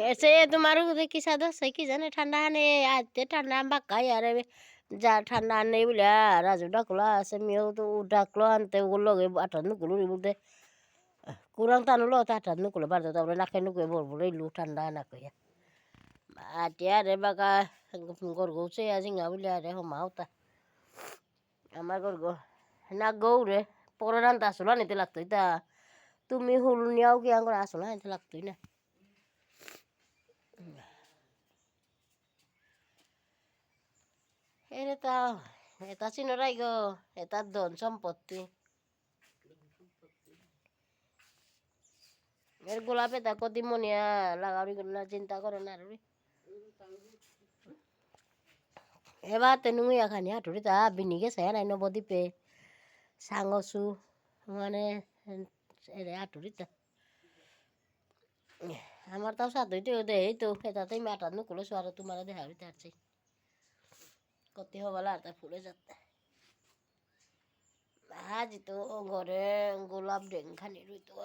ऐसे तुम्हारे देखी सादा सही की जाने ठंडा ने आते ठंडा बाका यार जा ठंडा नहीं बोलिया राजू डाकुला से मियो तो डाकुला अंते वो लोग आटा नुकुलू बोलते kurang tanu lo ta tan nukul bar ta ora nakke nukul bor bor lu ठंडा ना कया आटिया रे बाका गोर गो से आज इंगा बोलिया रे हो माउता আমার গোর গো না গৌরে পরে রান্তা আসলো নিতে লাগতোই তা তুমি হুল নিয়াও কি আঙ্গুর আসলো নিতে লাগতোই না এটা এটা চিনরাই গো এটা ধন সম্পত্তি এর গোলাপে তা কতি মনিয়া লাগাবি না চিন্তা করো না রে এবার তেনুই এখানে হাঁটুরি তা বিনিকে সায়া নাই নবদ্বীপে সাংসু মানে হাঁটুরি তা আমার তাও সাথে দেই তো এটাতেই মাটার নুকুলো সোয়ার তোমার দেখা হইতে আসছি কত হবালা আর তা ফুলে যাতে আজ তো ঘরে গোলাপ ডেং খানি রইতো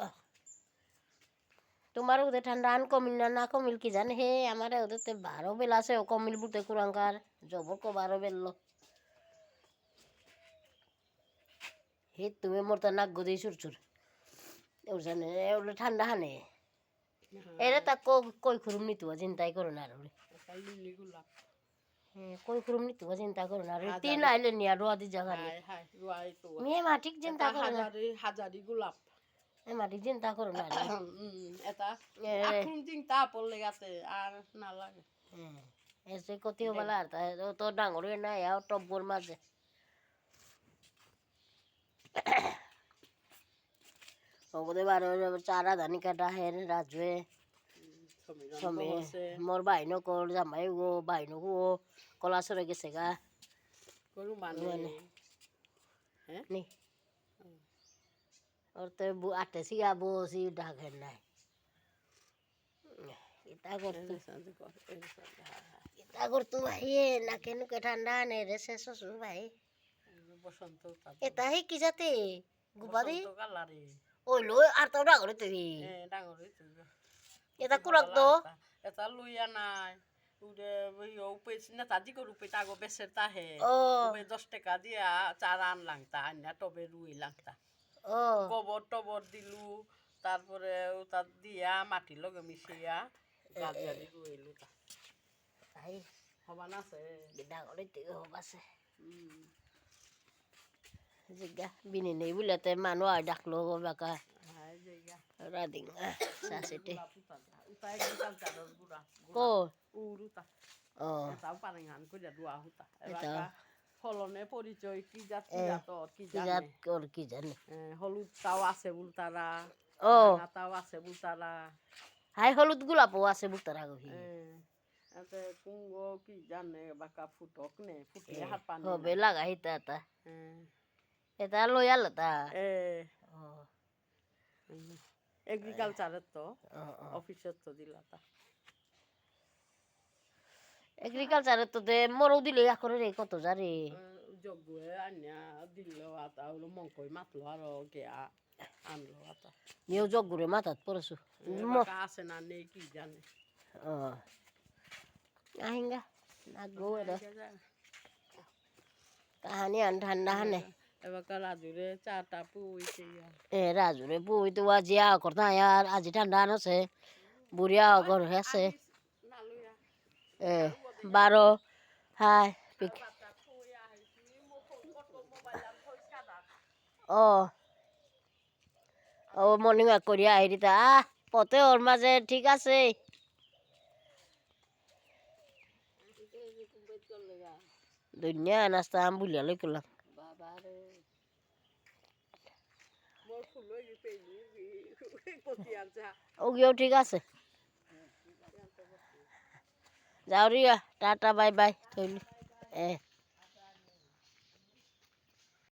তোমার ওদের ঠান্ডা আন কমিল না না কমিল কি জানে হে আমার ওদের তো 12 বেল আছে ও কমিল বুতে কুরাঙ্কার জবর কো 12 বেললো হে তুমি মোর তো নাক গদি সুরসুর ওর জানে ওগুলো ঠান্ডা হানে এরে তা কই খুরুম নিতু চিন্তাই করো না রে হ্যাঁ কই খুরুম নিতু চিন্তা করো না রে তিন আইলে নিয়া রোয়া দি জায়গা নে মেয়ে মা ঠিক চিন্তা করো না হাজারি গোলাপ মাটি চিন্তা করো না রে এটা এখন চিন্তা পড়লে গেছে আর না লাগে হ্যাঁ এসে কতিও বলা আর তো ডাঙর না আর টব্বর মাঝে ওদের বারো চারা ধানি কাটা হের রাজুয়ে সমে মোর বাইনো কর জামাই গো বাইনো গো কলা সরে গেছে গা গরু মানে হ্যাঁ নি ওর তো আটে সিগা বসি ডাকের নাই এটা করতো ভাই না কেন কে ঠান্ডা নে রে সে শ্বশুর ভাই বসন্ত এটা হে কি যাতে গুবাদি কালারে ওই লো আর তো ডাঙর তুই ডাঙর এটা কুরাক তো এটা লইয়া নাই উড়ে উপে না তাজি করে উপে তাগো বেসের তাহে উপে 10 টাকা দিয়া চারা আনলাম তা আন্না টবে রুই লাগতা ও গোবর টবর দিলু তারপরে ওটা দিয়া মাটির লগে মিশিয়া গাজিয়ালি রুইলু তা তাই হবা না আছে ডাঙর তুই হবাছে জিগা বিনি নেই বুলাতে মানুষ আর ডাকলো বাকা রাদিং সাসেটে কো উরুতা ও তাও পারেঙ্গান কইরা দুয়া হুতা ফলনে পরিচয় কি জাত কি জাত কর কি জানে হলুদ তাও আছে বুলতারা ও তাও আছে বুলতারা হাই হলুদ গোলাপও আছে বুলতারা গহি এতে কুঙ্গো কি জানে বাকা ফুটক নে ফুটে হাত পানি হবে লাগাই তা এটা লয়াল তা ও এগ্রিকালচারের তো অফিসের তো দিলা তা এগ্রিকালচারের তো দে মরও দিলে করে রে কত জারে যোগ্য আন্যা দিল আতা হলো মঙ্কই মাতলো আর গিয়া আনলো আতা নিও যোগ্যরে মাথাত পড়ছু আছে না নেই কি জানে ও আহিঙ্গা না গো এটা কাহানি আন ঠান্ডা হানে এবার রাজুরে চাটা পুইছে রাজুরে পুই তো আজিয়া করতা আর আজি ঠান্ডা আছে বুড়িয়া ঘর আছে 12 হাই পিক ও মর্নিং ওয়াক করিয়া আইরিতা পথে ওর মাঝে ঠিক আছে দুনিয়া নাস্তা আম বুলিয়া লই করলাম ওগিও ঠিক আছে যাও রিয়া টাটা বাই বাই থইলি